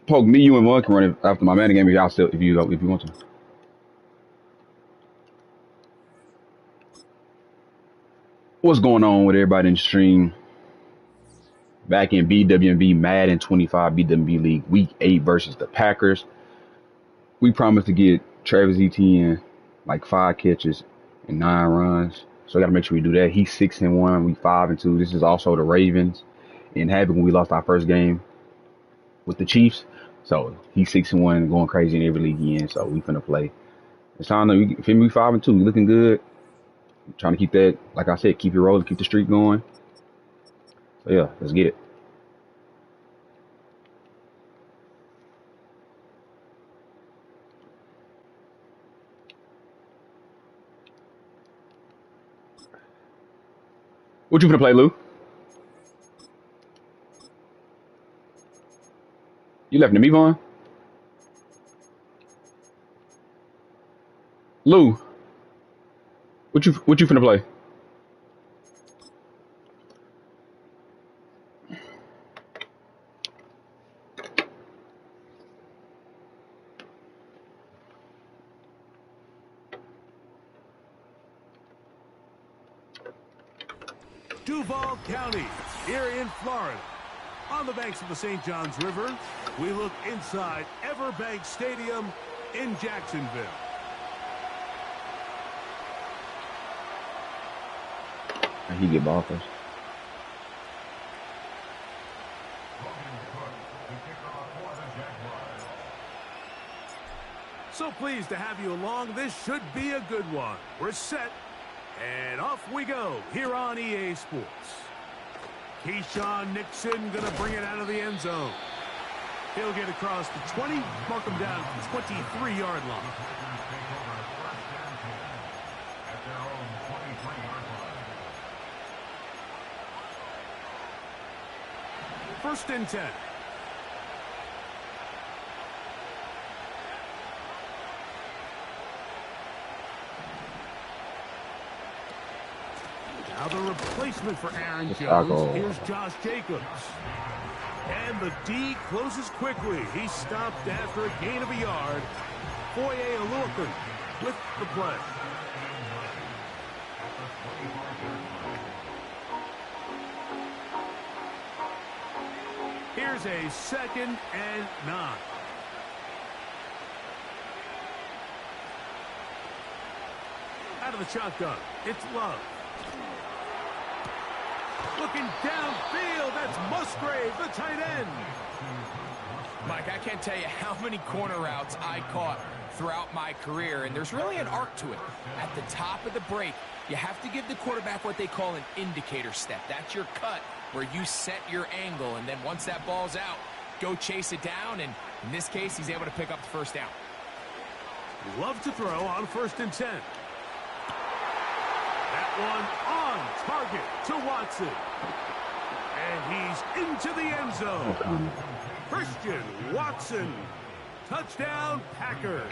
Poke me, you, and one can run it after my Madden game if y'all still if you want to. What's going on with everybody in the stream? Back in BWMB Madden 25 BWMB League Week 8 versus the Packers. We promised to get Travis Etienne like 5 catches and 9 runs. So I got to make sure we do that. He's 6-1. We 5-2. This is also the Ravens. And happened when we lost our first game with the Chiefs. So he's 6-1, going crazy in every league he in. So we finna play. It's time to we 5-2. We looking good. Trying to keep that, like I said, keep it rolling, keep the streak going. So yeah, let's get it. What you finna play, Lou? You left to me, Vaughn? Lou, what you finna play? Duval County, here in Florida. On the banks of the St. Johns River, we look inside Everbank Stadium in Jacksonville. He get ball first. So pleased to have you along. This should be a good one. We're set, and off we go here on EA Sports. Keyshawn Nixon going to bring it out of the end zone. He'll get across the 20, mark him down at the 23-yard line. First and 10. Now the replacement for Aaron Jones. Here's Josh Jacobs. And the D closes quickly. He stopped after a gain of a yard. Foye Oluokun with the play. Here's a 2nd and 9. Out of the shotgun, it's Love. Looking downfield, that's Musgrave, the tight end. Mike, I can't tell you how many corner routes I caught throughout my career, and there's really an arc to it. At the top of the break, you have to give the quarterback what they call an indicator step. That's your cut where you set your angle, and then once that ball's out, go chase it down, and in this case, he's able to pick up the first down. Love to throw on 1st and 10. That one on target to Watson. And he's into the end zone. Christian Watson. Touchdown, Packers.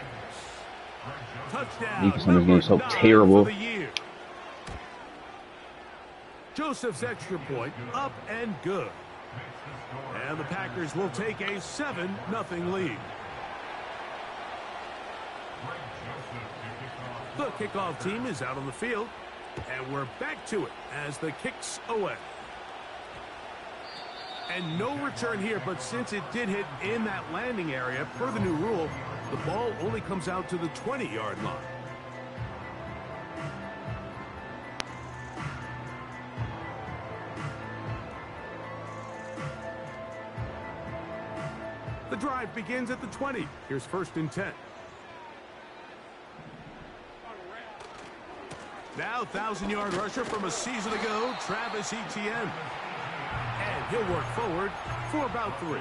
Touchdown number 9 terrible. for the year. Joseph's extra point up and good. And the Packers will take a 7-0 lead. The kickoff team is out on the field. And we're back to it as the kick's away. And no return here, but since it did hit in that landing area, per the new rule, the ball only comes out to the 20-yard line. The drive begins at the 20. Here's 1st and 10. Now, 1,000-yard rusher from a season ago, Travis Etienne. And he'll work forward for about 3.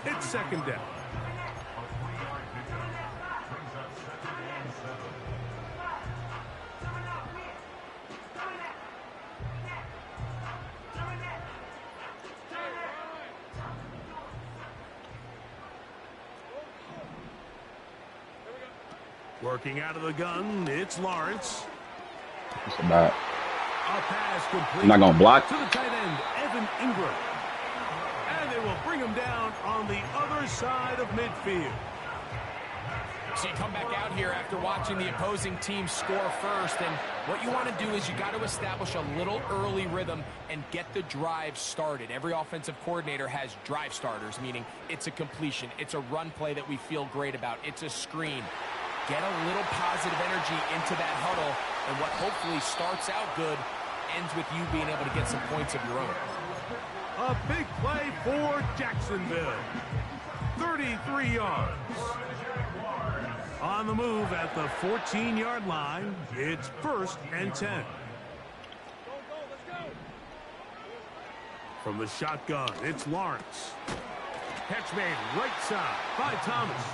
It's 2nd down. Working out of the gun, it's Lawrence. It's about. A pass complete. I'm not gonna block. To the tight end, Engram. And they will bring him down on the other side of midfield. So you come back out here after watching the opposing team score first, and what you want to do is you got to establish a little early rhythm and get the drive started. Every offensive coordinator has drive starters, meaning it's a completion, it's a run play that we feel great about, it's a screen. Get a little positive energy into that huddle, and what hopefully starts out good ends with you being able to get some points of your own. A big play for Jacksonville. 33 yards. On the move at the 14-yard line, it's 1st and 10. From the shotgun, it's Lawrence. Catch made right side by Thomas.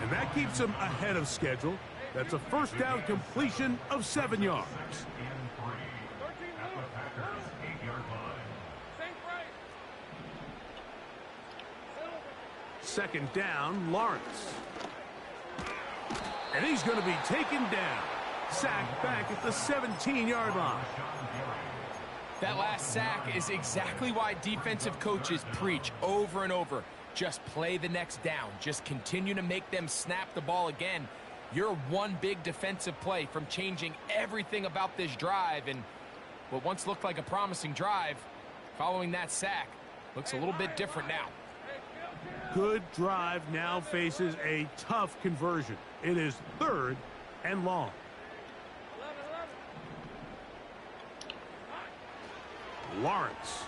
And that keeps him ahead of schedule. That's a first down completion of 7 yards. Second down, Lawrence. And he's going to be taken down. Sacked back at the 17-yard line. That last sack is exactly why defensive coaches preach over and over. Just play the next down. Just continue to make them snap the ball again. You're one big defensive play from changing everything about this drive. And what once looked like a promising drive, following that sack, looks a little bit different now. Good drive now faces a tough conversion. It is 3rd and long. Lawrence.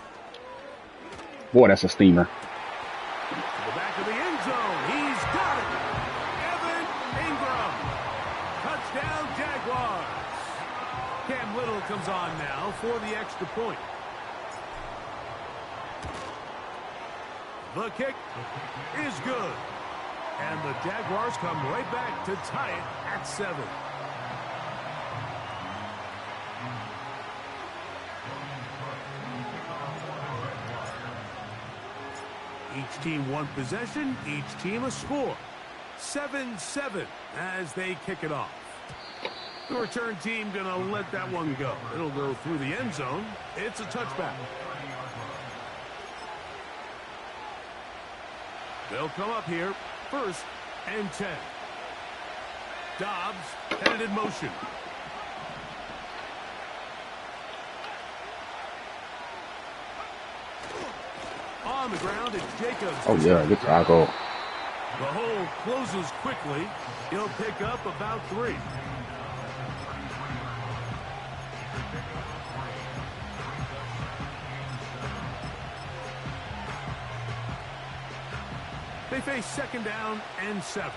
Boy, that's a steamer. To the back of the end zone. He's got it. Evan Engram. Touchdown, Jaguars. Cam Little comes on now for the extra point. The kick is good. And the Jaguars come right back to tie it at 7. Each team one possession, each team a score. 7-7 as they kick it off. The return team going to let that one go. It'll go through the end zone. It's a touchback. They'll come up here, 1st and 10. Dobbs headed in motion. On the ground, it's Jacobs. Oh, yeah, good tackle. The hole closes quickly. He'll pick up about 3. They face 2nd down and 7.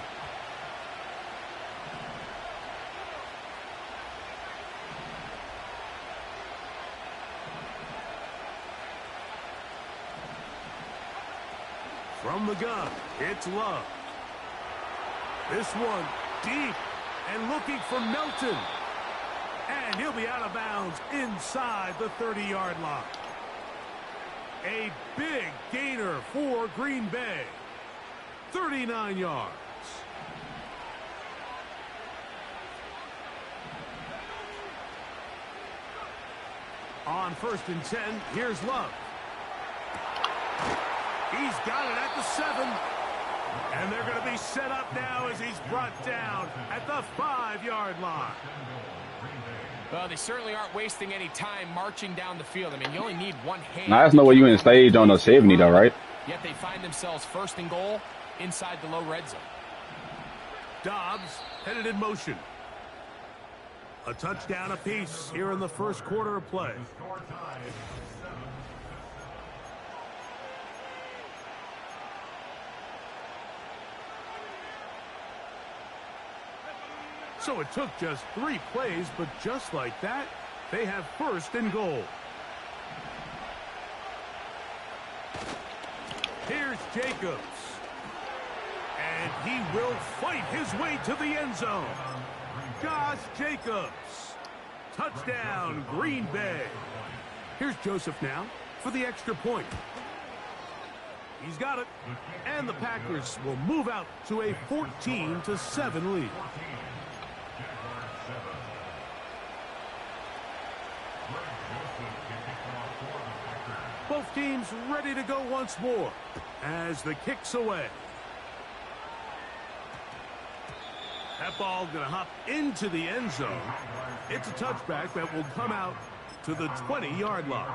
From the gun, it's Love. This one deep and looking for Melton. And he'll be out of bounds inside the 30-yard line. A big gainer for Green Bay. 39 yards. On 1st and 10, here's Love. He's got it at the 7. And they're going to be set up now as he's brought down at the 5-yard line. Well, they certainly aren't wasting any time marching down the field. I mean, you only need one hand. Now, that's no way you in stage on a 70, though, right? Yet they find themselves 1st and goal inside the low red zone. Dobbs headed in motion. A touchdown apiece here in the 1st quarter of play. So it took just 3 plays, but just like that, they have 1st and goal. Here's Jacobs. And he will fight his way to the end zone. Josh Jacobs. Touchdown, Green Bay. Here's Joseph now for the extra point. He's got it. And the Packers will move out to a 14-7 lead. Both teams ready to go once more as the kick's away. That ball going to hop into the end zone. It's a touchback that will come out to the 20-yard line.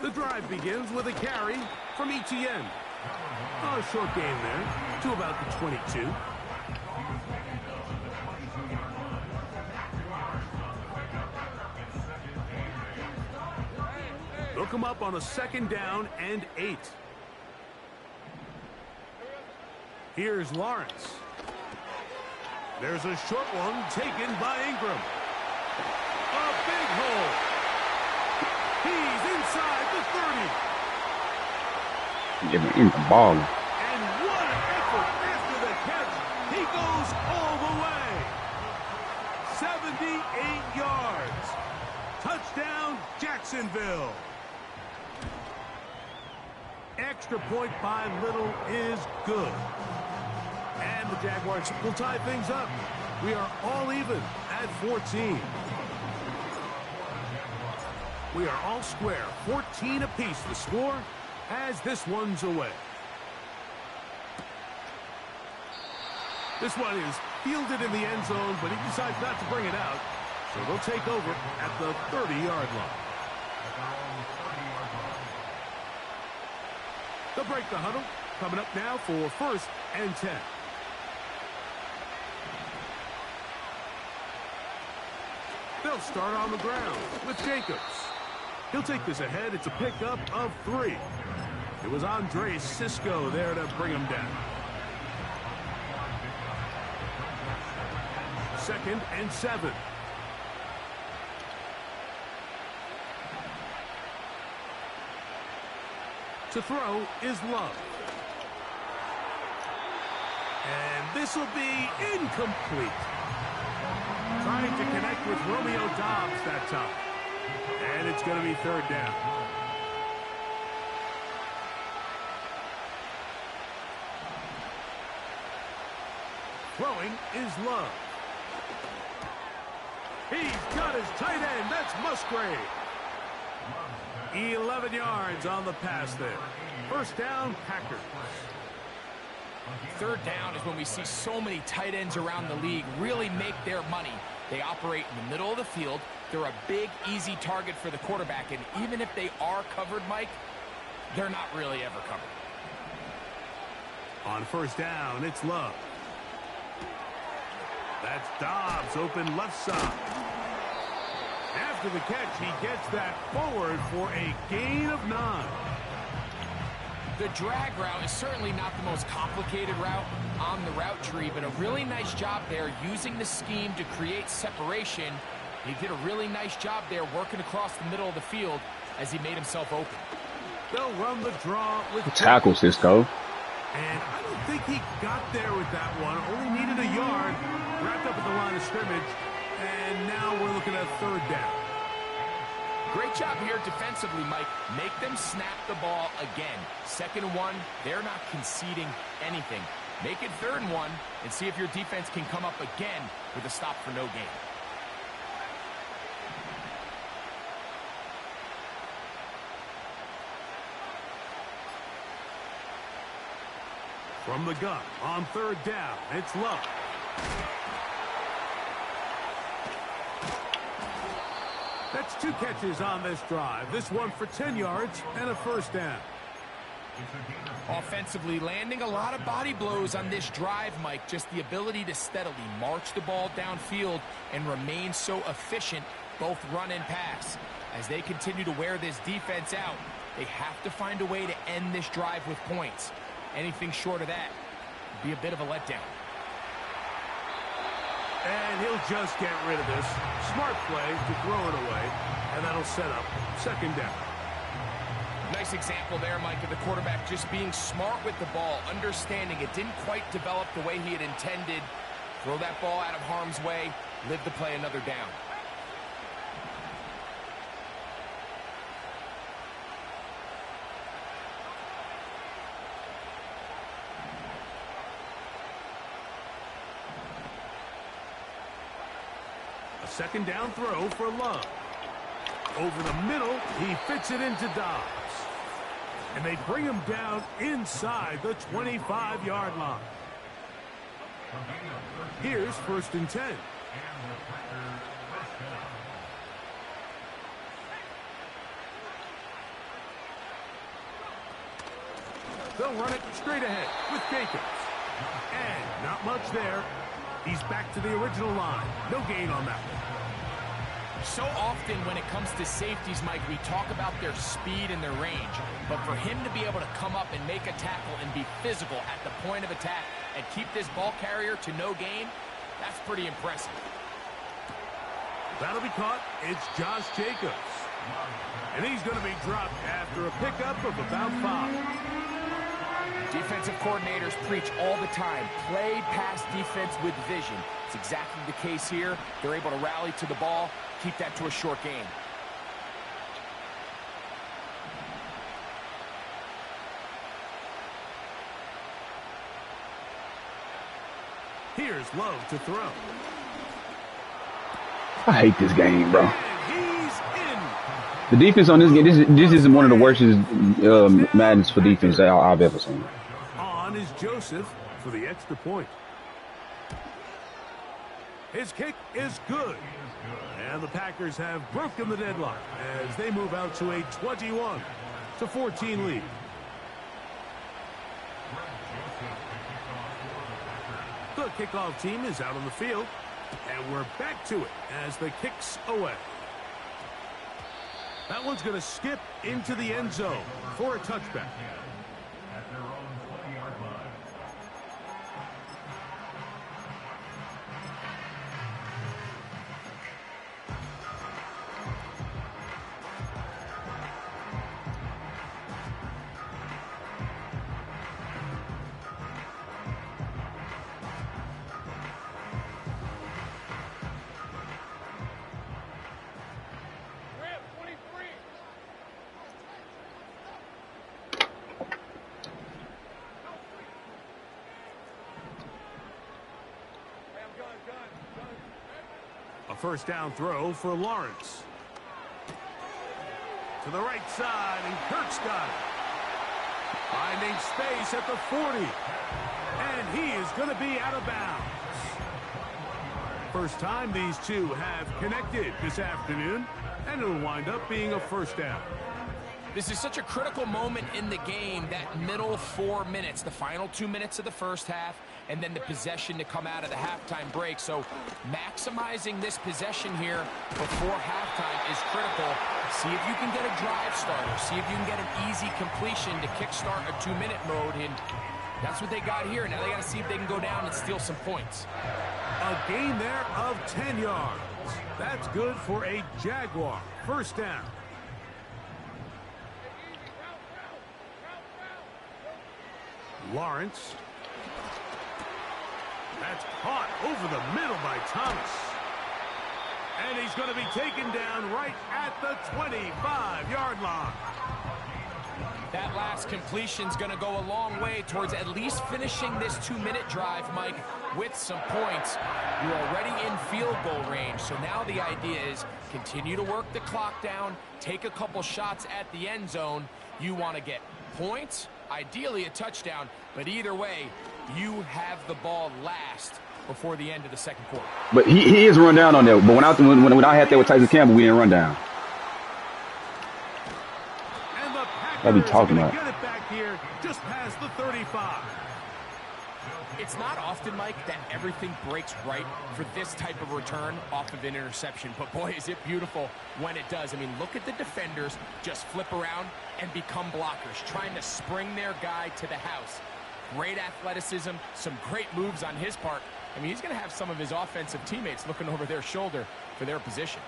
The drive begins with a carry from ETN. A short gain there to about the 22. They'll come up on a 2nd down and 8. Here's Lawrence. There's a short one taken by Engram. A big hole. He's inside the 30. Giving Engram ball. And what an effort after the catch. He goes all the way. 78 yards. Touchdown, Jacksonville. Extra point by Little is good. And the Jaguars will tie things up. We are all even at 14. We are all square. 14 apiece the score as this one's away. This one is fielded in the end zone, but he decides not to bring it out. So they'll take over at the 30-yard line. They'll break the huddle. Coming up now for 1st and 10. They'll start on the ground with Jacobs. He'll take this ahead. It's a pickup of 3. It was Andre Cisco there to bring him down. 2nd and 7. To throw is Love. And this will be incomplete. Trying to connect with Romeo Doubs that time. And it's going to be 3rd down. Throwing is Love. He's got his tight end. That's Musgrave. 11 yards on the pass there. 1st down, Packers. 3rd down is when we see so many tight ends around the league really make their money. They operate in the middle of the field. They're a big, easy target for the quarterback. And even if they are covered, Mike, they're not really ever covered. On 1st down, it's Love. That's Doubs open left side. After the catch, he gets that forward for a gain of 9. The drag route is certainly not the most complicated route on the route tree, but a really nice job there using the scheme to create separation. He did a really nice job there working across the middle of the field as he made himself open. They'll run the draw with Tackle Cisco. And I don't think he got there with that one. Only needed a yard. Wrapped up at the line of scrimmage. And now we're looking at 3rd down. Great job here defensively, Mike. Make them snap the ball again. 2nd and 1, they're not conceding anything. Make it 3rd and 1 and see if your defense can come up again with a stop for no gain. From the gun on 3rd down, it's Love. That's 2 catches on this drive. This one for 10 yards and a 1st down. Offensively, landing a lot of body blows on this drive, Mike. Just the ability to steadily march the ball downfield and remain so efficient, both run and pass. As they continue to wear this defense out, they have to find a way to end this drive with points. Anything short of that would be a bit of a letdown. And he'll just get rid of this. Smart play to throw it away, and that'll set up 2nd down. Nice example there, Mike, of the quarterback just being smart with the ball, understanding it didn't quite develop the way he had intended. Throw that ball out of harm's way, live to play another down. second down throw for Love. Over the middle, he fits it into Dobbs. And they bring him down inside the 25-yard line. Here's 1st and 10. They'll run it straight ahead with Jacobs. And not much there. He's back to the original line. No gain on that one. So often when it comes to safeties, Mike, we talk about their speed and their range. But for him to be able to come up and make a tackle and be physical at the point of attack and keep this ball carrier to no gain, that's pretty impressive. That'll be caught. It's Josh Jacobs. And he's going to be dropped after a pickup of about 5. Defensive coordinators preach all the time, play pass defense with vision. It's exactly the case here. They're able to rally to the ball, keep that to a short game. Here's Love to throw. I hate this game, bro. And he's in. The defense on this game, this is one of the worst Maddens for defense that I've ever seen. On is Joseph for the extra point. His kick is good. And the Packers have broken the deadlock as they move out to a 21-14 lead. The kickoff team is out on the field. And we're back to it as the kick's away. That one's going to skip into the end zone for a touchback. A first down throw for Lawrence. To the right side, and Kirk's got it. Finding space at the 40. And he is going to be out of bounds. First time these two have connected this afternoon, and it'll wind up being a first down. This is such a critical moment in the game, that middle 4 minutes, the final 2 minutes of the first half, and then the possession to come out of the halftime break. So maximizing this possession here before halftime is critical. See if you can get a drive starter. See if you can get an easy completion to kickstart a 2-minute mode. And that's what they got here. Now they got to see if they can go down and steal some points. A gain there of 10 yards. That's good for a Jaguar. First down. Lawrence. That's caught over the middle by Thomas. And he's going to be taken down right at the 25-yard line. That last completion's going to go a long way towards at least finishing this 2-minute drive, Mike, with some points. You're already in field goal range, so now the idea is continue to work the clock down, take a couple shots at the end zone. You want to get points, ideally a touchdown, but either way, you have the ball last before the end of the second quarter. But he is run down on that. But when I had that with Tyson Campbell, we didn't run down. And the I'll be Packers talking are going about. to get it back here just past the 35. It's not often, Mike, that everything breaks right for this type of return off of an interception. But boy, is it beautiful when it does. I mean, look at the defenders just flip around and become blockers, trying to spring their guy to the house. Great athleticism, some great moves on his part. I mean, he's going to have some of his offensive teammates looking over their shoulder for their position.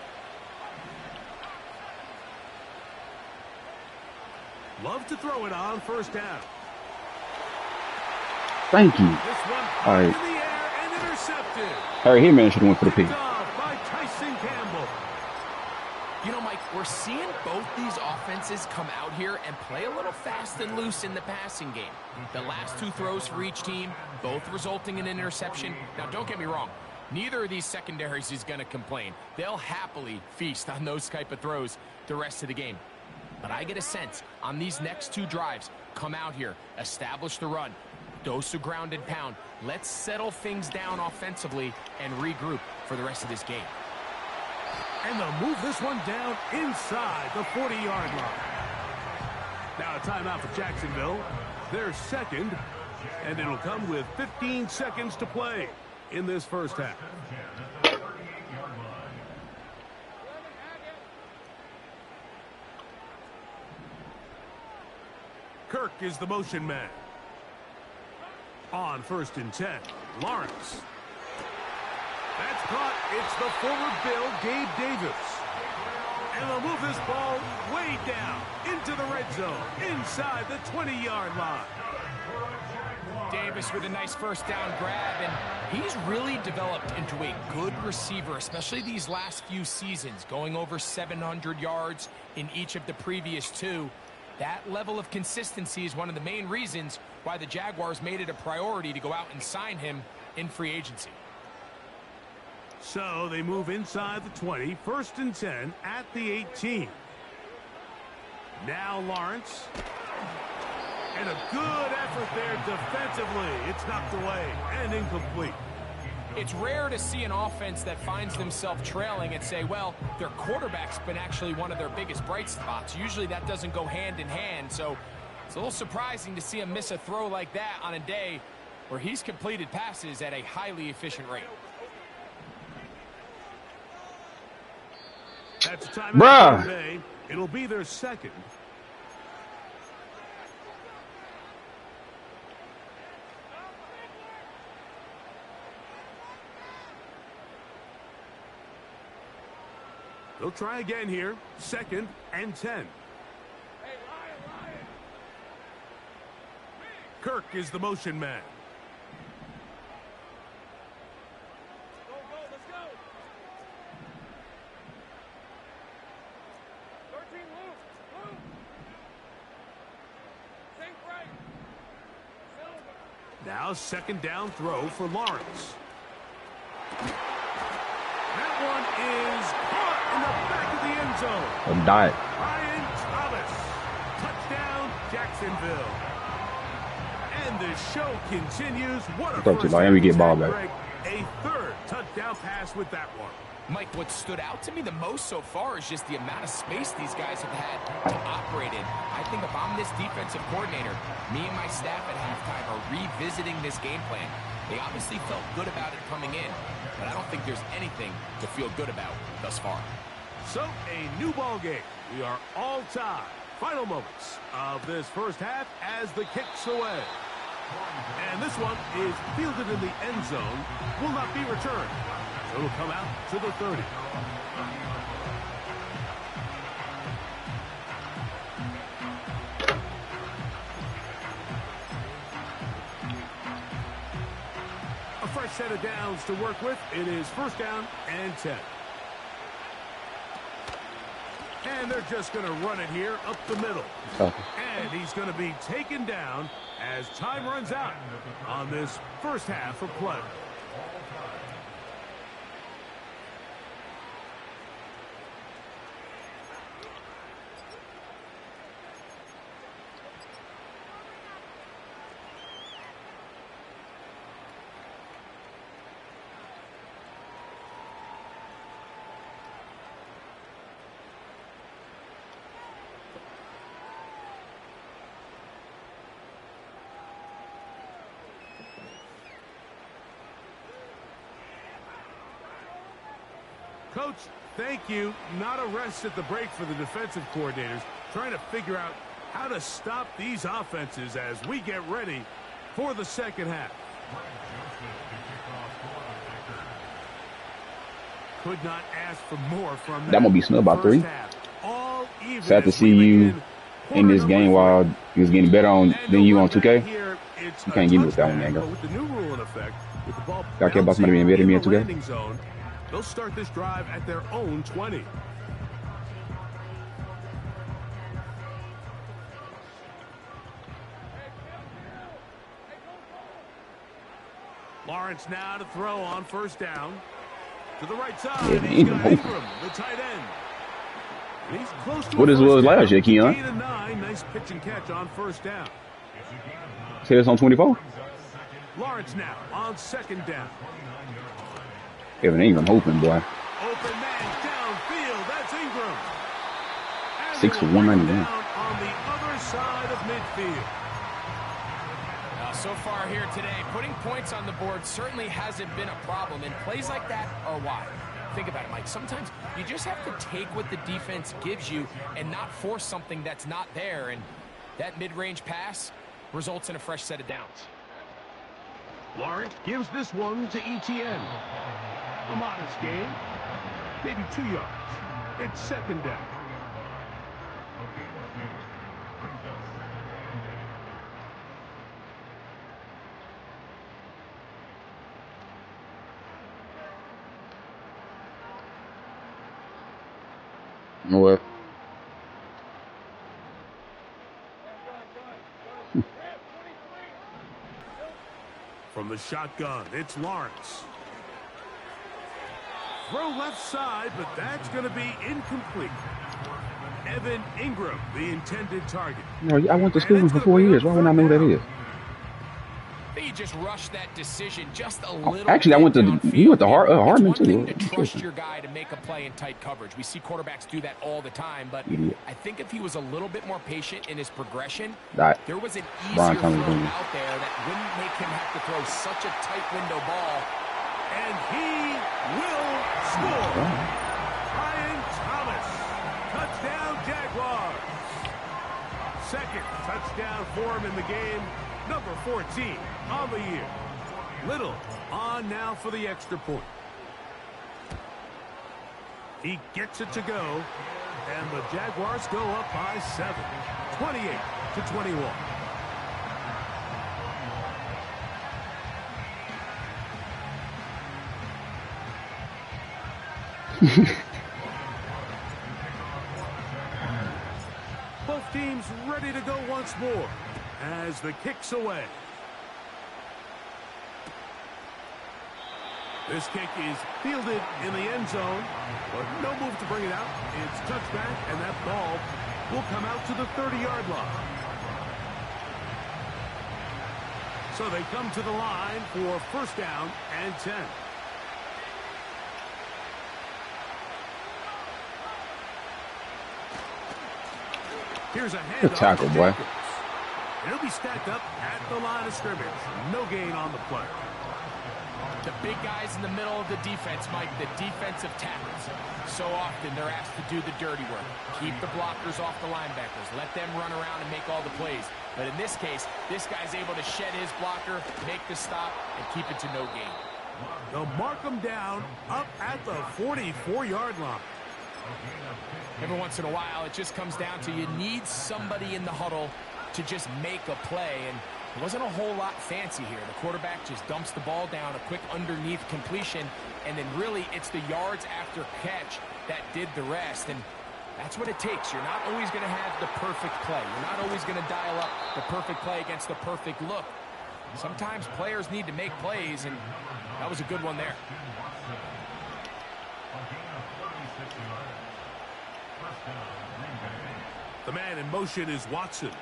Love to throw it on first down. Thank you. This one All right. in the air and intercepted. Harry Hitman should have went for the pick. Picked off by Tyson Campbell. You know, Mike, we're seeing both these offenses come out here and play a little fast and loose in the passing game. The last two throws for each team, both resulting in an interception. Now, don't get me wrong. Neither of these secondaries is going to complain. They'll happily feast on those type of throws the rest of the game. But I get a sense on these next two drives, come out here, establish the run, dose of ground and pound. Let's settle things down offensively and regroup for the rest of this game. And they'll move this one down inside the 40-yard line. Now a timeout for Jacksonville. They're second, and it'll come with 15 seconds to play in this first half. Kirk is the motion man. On 1st and 10, Lawrence. That's caught. It's the former Bill, Gabe Davis. And they'll move this ball way down into the red zone, inside the 20-yard line. Davis with a nice first down grab, and he's really developed into a good receiver, especially these last few seasons, going over 700 yards in each of the previous two. That level of consistency is one of the main reasons why the Jaguars made it a priority to go out and sign him in free agency. So they move inside the 20, 1st and 10 at the 18. Now Lawrence. And a good effort there defensively. It's knocked away and incomplete. It's rare to see an offense that finds themselves trailing and say, well, their quarterback's been actually one of their biggest bright spots. Usually that doesn't go hand in hand, so it's a little surprising to see him miss a throw like that on a day where he's completed passes at a highly efficient rate. That's a timeout. Bruh. It'll be their second. They'll try again here. 2nd and 10. Kirk is the motion man. Let's go. 13 loose. Think right. Now 2nd down throw for Lawrence. That one is caught in the back of the end zone. I'm dying. Ryan Thomas. Touchdown, Jacksonville. And the show continues. What a Thought you first Miami get half ball attack, back. Greg. A 3rd touchdown pass with that one. Mike, what stood out to me the most so far is just the amount of space these guys have had to operate in. I think if I'm this defensive coordinator, me and my staff at halftime are revisiting this game plan. They obviously felt good about it coming in, but I don't think there's anything to feel good about thus far. So, a new ball game. We are all tied. Final moments of this first half as the kick's away. And this one is fielded in the end zone. Will not be returned. So it'll come out to the 30. A fresh set of downs to work with. It is 1st down and 10. And they're just going to run it here up the middle. And he's going to be taken down as time runs out on this first half of play. Coach, thank you. Not a rest at the break for the defensive coordinators, trying to figure out how to stop these offenses as we get ready for the second half. Could not ask for more from That might be snub by 3. All even. Sad to see you in this game while he was getting better than you on 2K. You can't give me with that one, man. Go. With the new rule in effect, with the ball Y'all care about somebody being better than me in 2K? landing zone, they'll start this drive at their own 20. Lawrence Lawrence now to throw on first down. To the right side, Yeah, he's got Engram. Engram, the tight end. And he's close to What a is first last down. year, Keon? Gain of 9. Nice pitch and catch on first down. Say this on 24. Lawrence now on second down. Evan Engram hoping, boy. Open man downfield. That's Engram. And 6 they for will bring him 191. down on the other side of midfield. So far here today, putting points on the board certainly hasn't been a problem, and plays like that are why. Think about it, Mike. Sometimes you just have to take what the defense gives you and not force something that's not there, and that mid-range pass results in a fresh set of downs. Lawrence gives this one to ETN. A modest gain, maybe 2 yards. It's second down. What? From the shotgun, it's Lawrence. Throw left side, but that's going to be incomplete. Evan Engram, the intended target. No, I went to school for 4 years. Why wouldn't I know who that is? I think you just rushed that decision just a little. Actually, I went to Hartman It's one thing too. to trust your guy to make a play in tight coverage. We see quarterbacks do that all the time, but Idiot. I think if he was a little bit more patient in his progression, That there was an Brian easier Thomas throw Jr. out there that wouldn't make him have to throw such a tight window ball. And he will score. Brian Thomas. Touchdown, Jaguars. Second touchdown for him in the game. Number 14 on the year. Little on now for the extra point. He gets it to go. And the Jaguars go up by 7. 28-21. Both teams ready to go once more as the kick's away. This kick is fielded in the end zone, but no move to bring it out. It's touchback, and that ball will come out to the 30-yard line. So they come to the line for first down and 10. Here's a handoff. Good tackle, boy. It'll be stacked up at the line of scrimmage. No gain on the play. The big guys in the middle of the defense, Mike, the defensive tackles. So often they're asked to do the dirty work. Keep the blockers off the linebackers. Let them run around and make all the plays. But in this case, this guy's able to shed his blocker, make the stop, and keep it to no gain. They'll mark them down up at the 44-yard line. Every once in a while, it just comes down to you need somebody in the huddle to just make a play, and it wasn't a whole lot fancy here. The quarterback just dumps the ball down, a quick underneath completion, and then really it's the yards after catch that did the rest, and that's what it takes. You're not always going to have the perfect play. You're not always going to dial up the perfect play against the perfect look. Sometimes players need to make plays, and that was a good one there. The man in motion is Watson.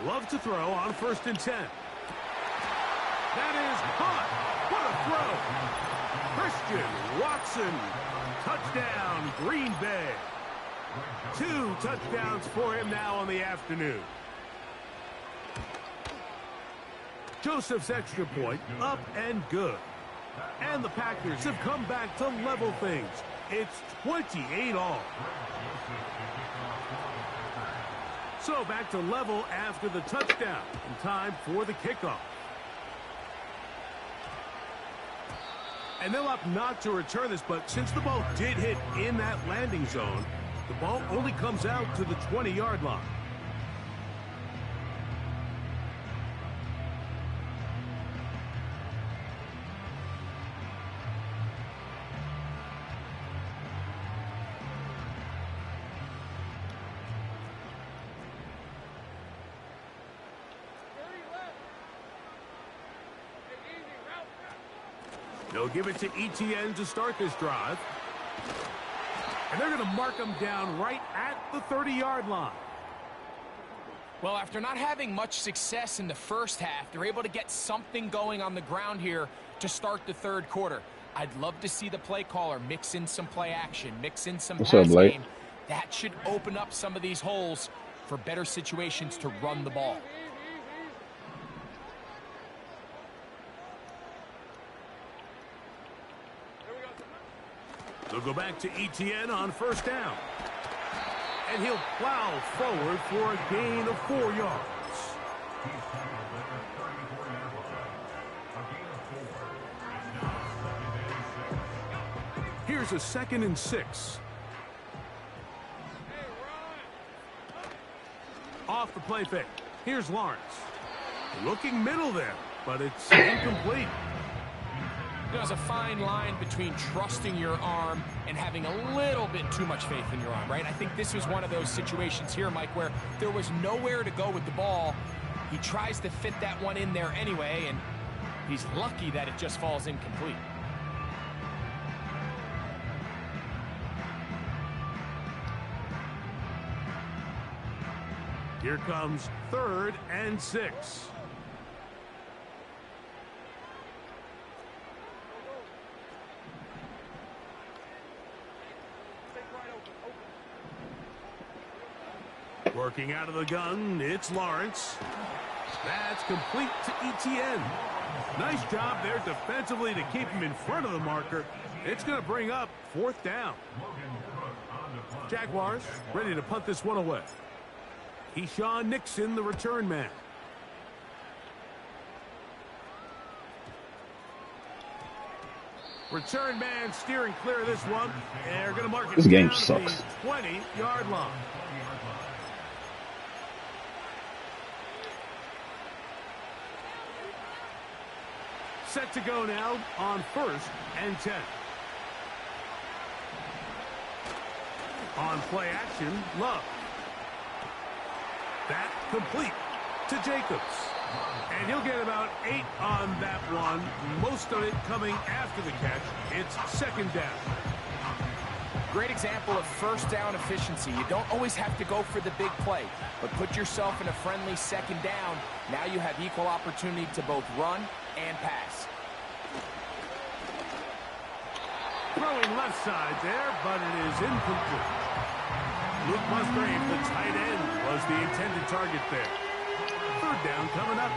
Love to throw on first and 10. That is caught. What a throw. Christian Watson. Touchdown, Green Bay. 2 touchdowns for him now on the afternoon. Joseph's extra point up and good. And the Packers have come back to level things. It's 28 all. So back to level after the touchdown. And time for the kickoff. And they'll opt not to return this, but since the ball did hit in that landing zone, the ball only comes out to the 20-yard line. They'll give it to ETN to start this drive. And they're going to mark him down right at the 30-yard line. Well, after not having much success in the first half, they're able to get something going on the ground here to start the third quarter. I'd love to see the play caller mix in some play action, mix in some pass game. That should open up some of these holes for better situations to run the ball. They'll go back to ETN on first down. And he'll plow forward for a gain of 4 yards. Here's a 2nd and 6. Off the play fake. Here's Lawrence. Looking middle there, but it's incomplete. There's a fine line between trusting your arm and having a little bit too much faith in your arm, right? I think this was one of those situations here, Mike, where there was nowhere to go with the ball. He tries to fit that one in there anyway, and he's lucky that it just falls incomplete. Here comes 3rd and 6. Working out of the gun, it's Lawrence. That's complete to ETN. Nice job there defensively to keep him in front of the marker. It's going to bring up 4th down. Jaguars ready to punt this one away. Keyshawn Nixon, the return man. Return man steering clear of this one. They're going to mark it this game down sucks. at the 20-yard line. Set to go now on 1st and 10. On play action, Love. That complete to Jacobs. And he'll get about 8 on that one. Most of it coming after the catch. It's 2nd down. Great example of first down efficiency. You don't always have to go for the big play, but put yourself in a friendly 2nd down. Now you have equal opportunity to both run and pass. Throwing left side there, but it is incomplete. Luke Musgrave, the tight end, was the intended target there. 3rd down coming up.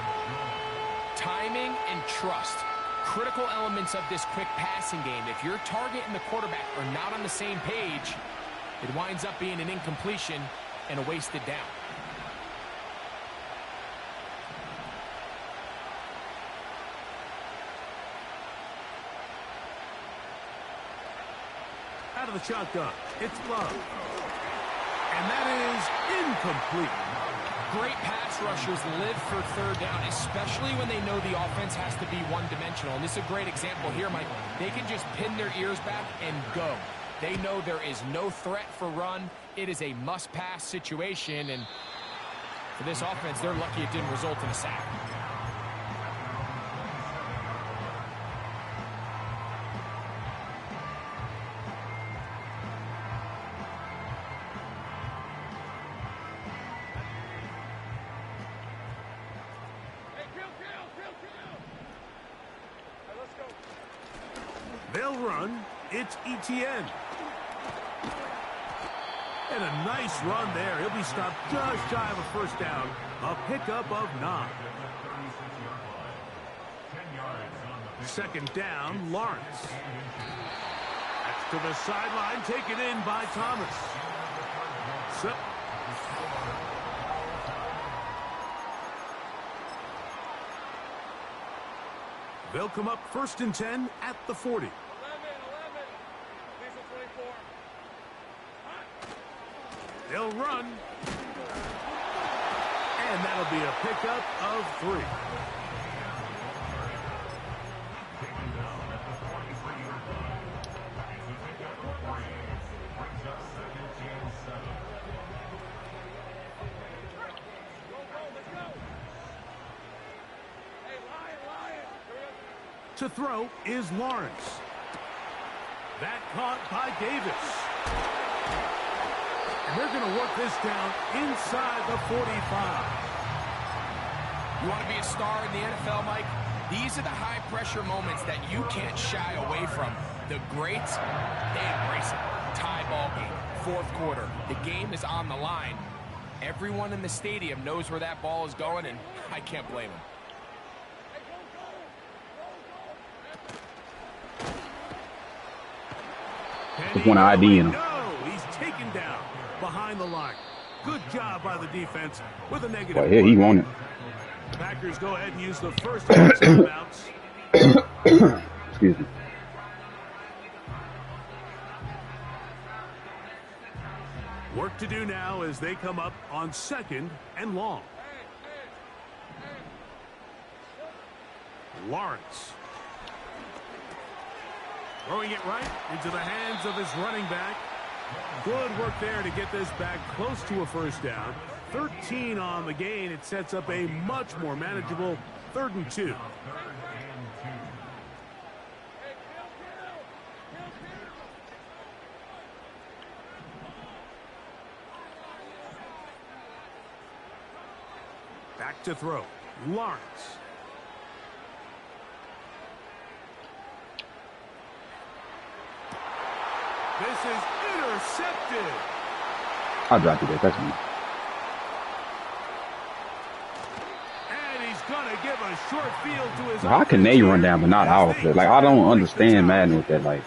Timing and trust. Critical elements of this quick passing game. If your target and the quarterback are not on the same page, it winds up being an incompletion and a wasted down. Out of the shotgun, it's Love. And that is incomplete. Great pass rushers live for 3rd down, especially when they know the offense has to be one-dimensional. And this is a great example here, Mike. They can just pin their ears back and go. They know there is no threat for run. It is a must-pass situation. And for this offense, they're lucky it didn't result in a sack. They'll run. It's ETN. And a nice run there. He'll be stopped just shy of a 1st down. A pickup of 9. 2nd down, Lawrence. That's to the sideline, taken in by Thomas. So they'll come up 1st and 10 at the 40. 11. Diesel 24. They'll run. And that'll be a pickup of 3. To throw is Lawrence. That caught by Davis. And they're going to work this down inside the 45. You want to be a star in the NFL, Mike? These are the high-pressure moments that you can't shy away from. The greats, they embrace it. Tie ball game, fourth quarter. The game is on the line. Everyone in the stadium knows where that ball is going, and I can't blame them. Just want to ID him. No, he's taken down behind the line. Good job by the defense with a negative. Well, here he won it. Packers go ahead and use the first of the timeouts. Excuse me. Work to do now as they come up on 2nd and long. Lawrence. Throwing it right into the hands of his running back. Good work there to get this back close to a first down. 13 on the gain. It sets up a much more manageable 3rd and 2. Back to throw. Lawrence. This is intercepted. I'll drop you there. That's me. And he's going to give a short field to his. How can they run down but not off? Like, I don't understand Madden with that. Like,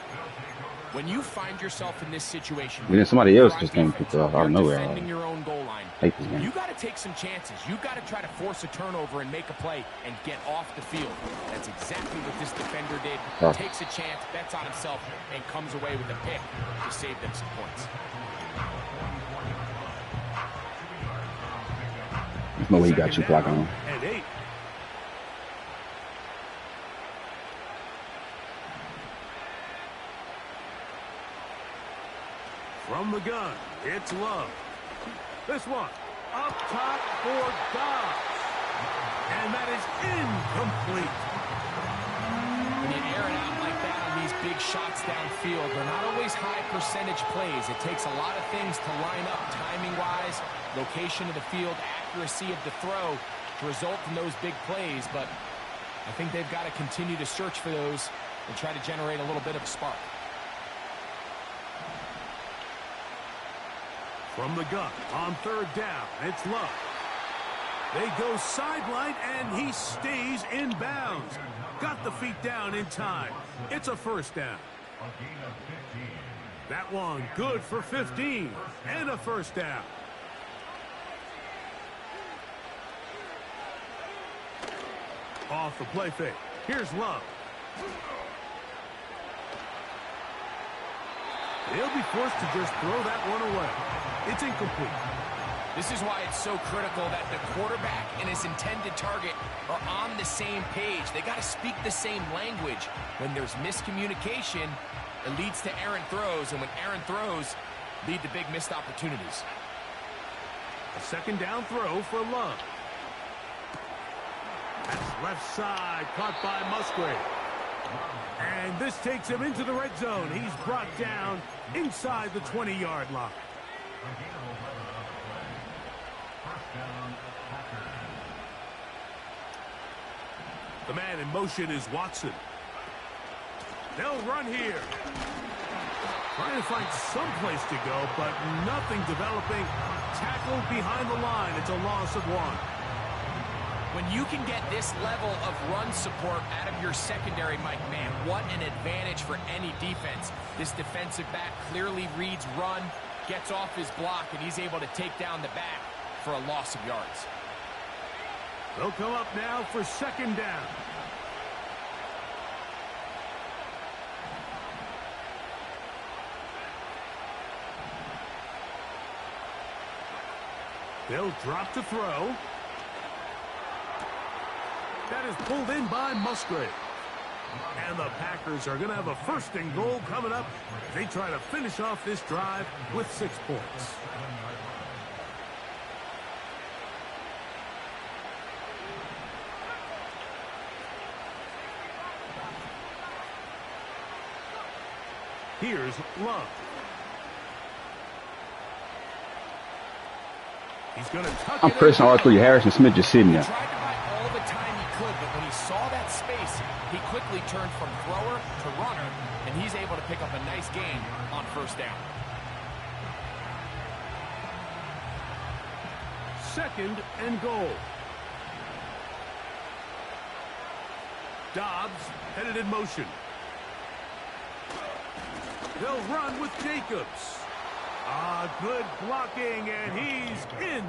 when you find yourself in this situation, then somebody else just came out of nowhere. Defending your own goal line. Hate this game. You got to take some chances. You got to try to force a turnover and make a play and get off the field. That's exactly what this defender did. Oh. Takes a chance, bets on himself, and comes away with a pick to save them some points. There's no way he got you clock on. And 8. From the gun, it's Love. This one, up top for Dobbs. And that is incomplete. When you air it out like that on these big shots downfield, they're not always high percentage plays. It takes a lot of things to line up timing-wise, location of the field, accuracy of the throw to result in those big plays. But I think they've got to continue to search for those and try to generate a little bit of a spark. From the gun, on 3rd down, it's Love. They go sideline, and he stays in bounds. Got the feet down in time. It's a first down. That one good for 15, and a first down. Off the play fake. Here's Love. They'll be forced to just throw that one away. It's incomplete. This is why it's so critical that the quarterback and his intended target are on the same page. They got to speak the same language. When there's miscommunication, it leads to errant throws, and when errant throws lead to big missed opportunities. A 2nd down throw for Love. That's left side, caught by Musgrave. And this takes him into the red zone. He's brought down inside the 20-yard line. The man in motion is Watson. They'll run here. Trying to find some place to go, but nothing developing. Tackled behind the line. It's a loss of 1. When you can get this level of run support out of your secondary, Mike, man, what an advantage for any defense. This defensive back clearly reads run, gets off his block, and he's able to take down the back for a loss of yards. They'll come up now for 2nd down. They'll drop to throw. That is pulled in by Musgrave. And the Packers are going to have a 1st and goal coming up. They try to finish off this drive with 6 points. Here's Love. He's going to tuck I'm it pressing in. R3. Harrison Smith just sitting He there. tried to buy all the time he could, but when he saw that space, he quickly turned from thrower to runner, and he's able to pick up a nice gain on first down. Second and goal. Dobbs headed in motion. They'll run with Jacobs. Good blocking, and he's in.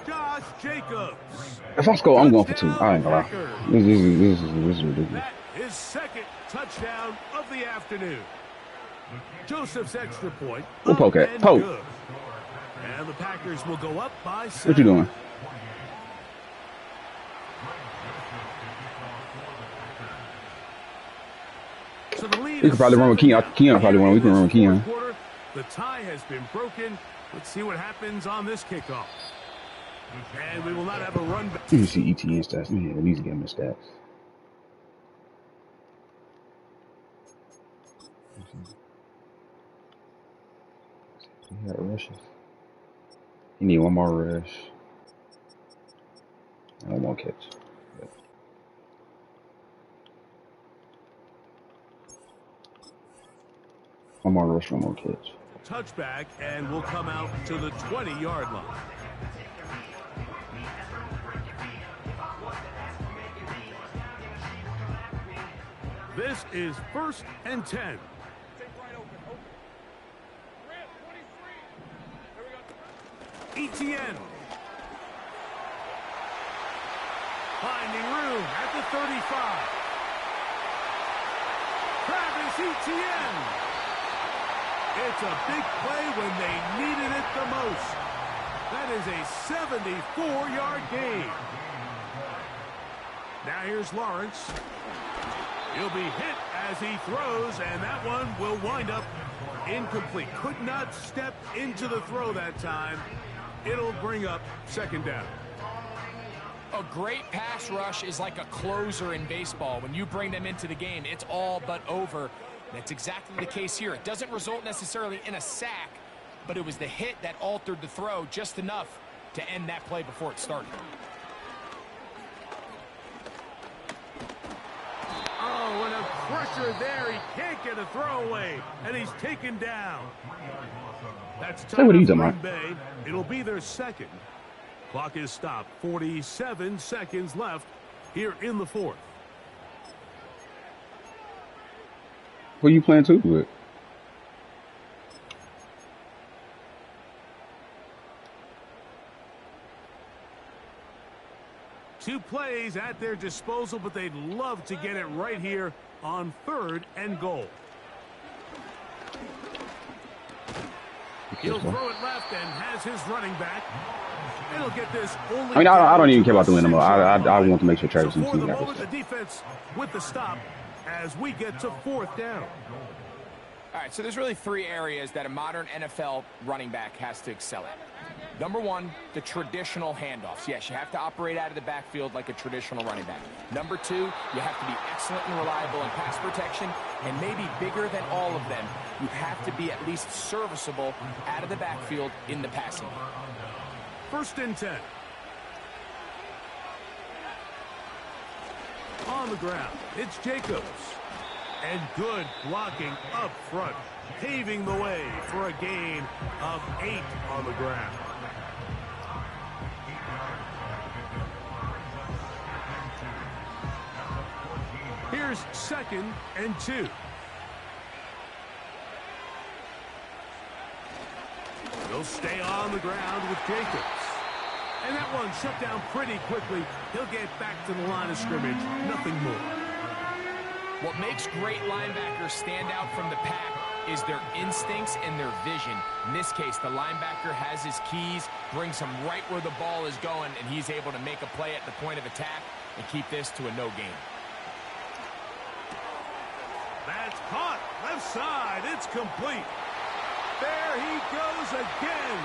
Josh Jacobs. If I'm scoring, I'm going for 2. I ain't gonna lie. This is ridiculous. That is second touchdown of the afternoon. Joseph's extra point. We'll poke at. And Poke. good. And the Packers will go up by 7. What you doing? So the lead We could probably run with Keon. Keon probably run. We can run with Keon. The tie has been broken. Let's see what happens on this kickoff. And we will not have a run back. Let me see ETN stats. Man, I need to get him the stats. He got rushes. He need one more rush. And one more catch. One more rush, one more catch. Touchback, and we'll come out to the 20-yard line. This is 1st and 10. ETN. Finding room at the 35. Travis Etienne. It's a big play when they needed it the most. That is a 74-yard gain. Now here's Lawrence. He'll be hit as he throws, and that one will wind up incomplete. Could not step into the throw that time. It'll bring up 2nd down. A great pass rush is like a closer in baseball. When you bring them into the game, it's all but over. That's exactly the case here. It doesn't result necessarily in a sack, but it was the hit that altered the throw just enough to end that play before it started. Oh, and a pressure there. He can't get a throwaway, and he's taken down. That's time what he's for doing. Green Bay. It'll be their 2nd. Clock is stopped. 47 seconds left here in the 4th. Who you playing to with? Two plays at their disposal, but they'd love to get it right here on 3rd and goal. He'll throw it left and has his running back. It'll get this only. I mean, I don't even care about the win anymore. I want to make sure Travis so for the Etienne got moment, this. the defense with the stop as we get to 4th down. All right, so there's really 3 areas that a modern NFL running back has to excel at. Number 1, the traditional handoffs. Yes, you have to operate out of the backfield like a traditional running back. Number 2, you have to be excellent and reliable in pass protection, and maybe bigger than all of them, you have to be at least serviceable out of the backfield in the passing game. 1st and 10. On the ground, it's Jacobs. And good blocking up front, paving the way for a gain of 8 on the ground. Here's 2nd and 2. He'll stay on the ground with Jacobs. And that one shut down pretty quickly. He'll get back to the line of scrimmage. Nothing more. What makes great linebackers stand out from the pack is their instincts and their vision. In this case, the linebacker has his keys, brings him right where the ball is going, and he's able to make a play at the point of attack and keep this to a no gain. That's caught. Left side. It's complete. There he goes again.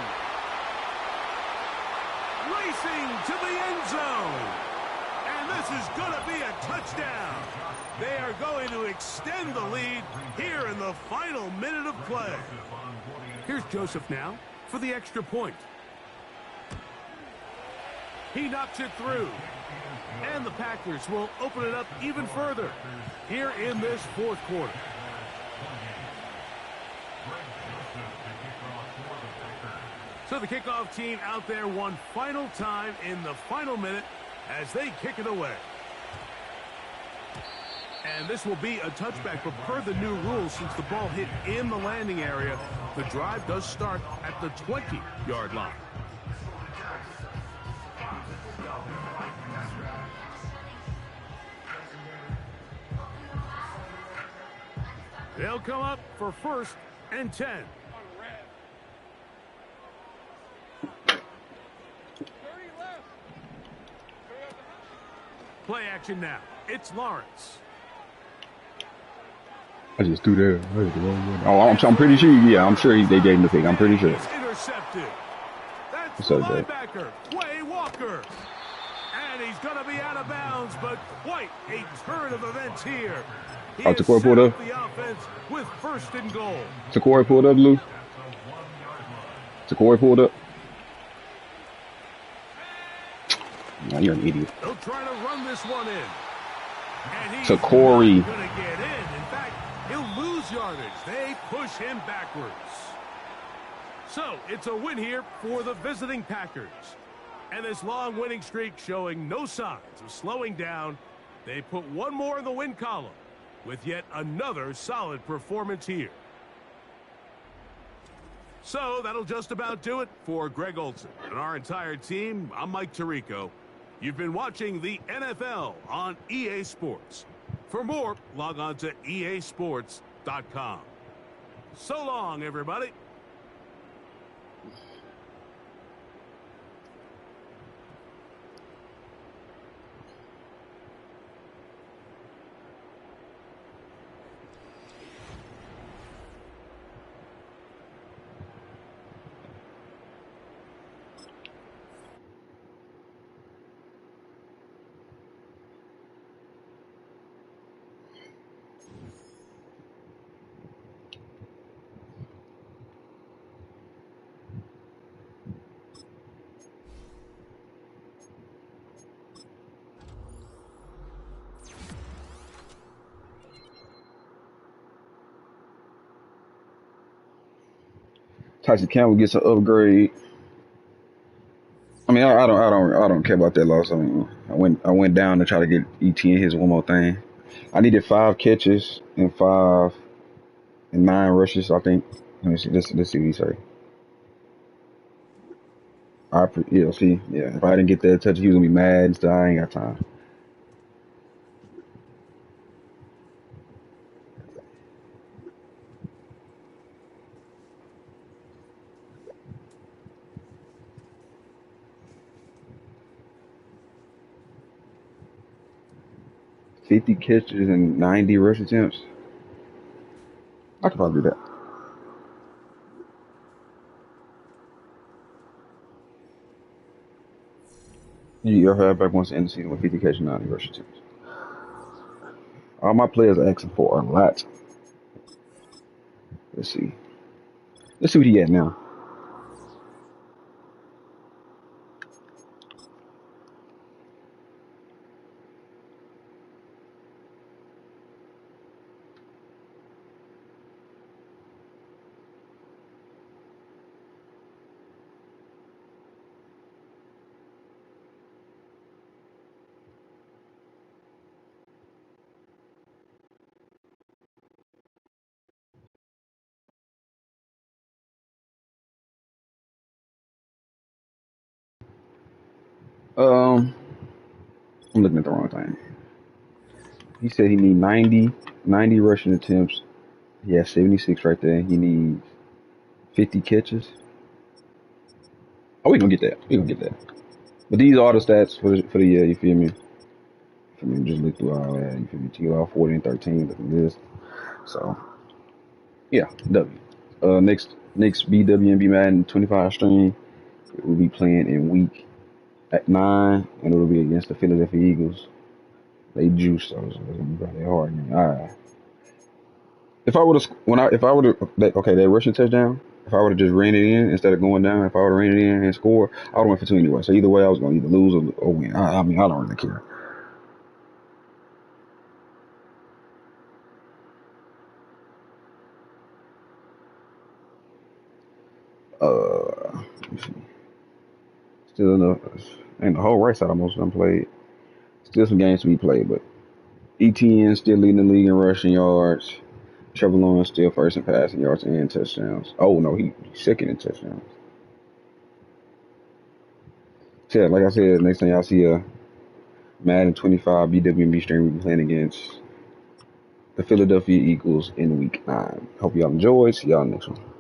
Racing to the end zone. And this is going to be a touchdown. They are going to extend the lead here in the final minute of play. Here's Joseph now for the extra point. He knocks it through. And the Packers will open it up even further here in this fourth quarter. So the kickoff team out there one final time in the final minute as they kick it away. And this will be a touchback, but per the new rules, since the ball hit in the landing area, the drive does start at the 20-yard line. They'll come up for 1st and 10. Play action now. It's Lawrence. I just threw that. Oh, I'm pretty sure. Yeah, I'm sure they gave him the pick. I'm pretty sure. It's intercepted. That's What's the up, Jay? linebacker, Quay Walker. And he's going to be out of bounds, but quite a turn of events here. He has Takori set pulled up. the offense with 1st and goal. Takori pulled up, Lou. Takori pulled up. Nah, you're an idiot. They'll try to run this one in. And he's Takori. going to get in. In fact, he'll lose yardage. They push him backwards. So it's a win here for the visiting Packers. And this long winning streak showing no signs of slowing down. They put one more in the win column with yet another solid performance here. So that'll just about do it for Greg Olson and our entire team. I'm Mike Tirico. You've been watching the NFL on EA Sports. For more, log on to easports.com. So long, everybody. Tyson Campbell gets an upgrade. I mean, I don't care about that loss. I mean, I went down to try to get ETN his one more thing. I needed 5 catches and 9 rushes, I think. Let me see. Let's see what he say. See, if I didn't get that touch, he was gonna be mad and stuff. I ain't got time. $50 catches and 90 rush attempts. I could probably do that. Your halfback wants to end the season with 50 catches and 90 rush attempts. All my players are asking for a lot. Let's see. Let's see what he at now. I'm looking at the wrong thing. He said he need 90 rushing attempts. He has 76 right there. He needs 50 catches. Oh, we gonna get that. But these are the stats for the year. You feel me? Just look through all that. You feel me? You all 40 and 13. Look at this. So, yeah, W. Next BWMB Madden 25 stream. We'll be playing in week at 9, and it'll be against the Philadelphia Eagles. They juiced, so it's gonna be really hard. If I would have if I would have that rushing touchdown. If I would have just ran it in instead of going down, if I would have ran it in and scored, I would have went for two anyway. So either way, I was gonna either lose or win. I mean, I don't really care. Let me see. Still enough. And the whole right side almost done played. Still some games to be played, but ETN still leading the league in rushing yards. Trevor Lawrence still first in passing yards and touchdowns. Oh no, he's second in touchdowns. Yeah, like I said, next time y'all see a Madden 25 BWMB stream, we'll be playing against the Philadelphia Eagles in Week 9. Hope y'all enjoyed. See y'all next one.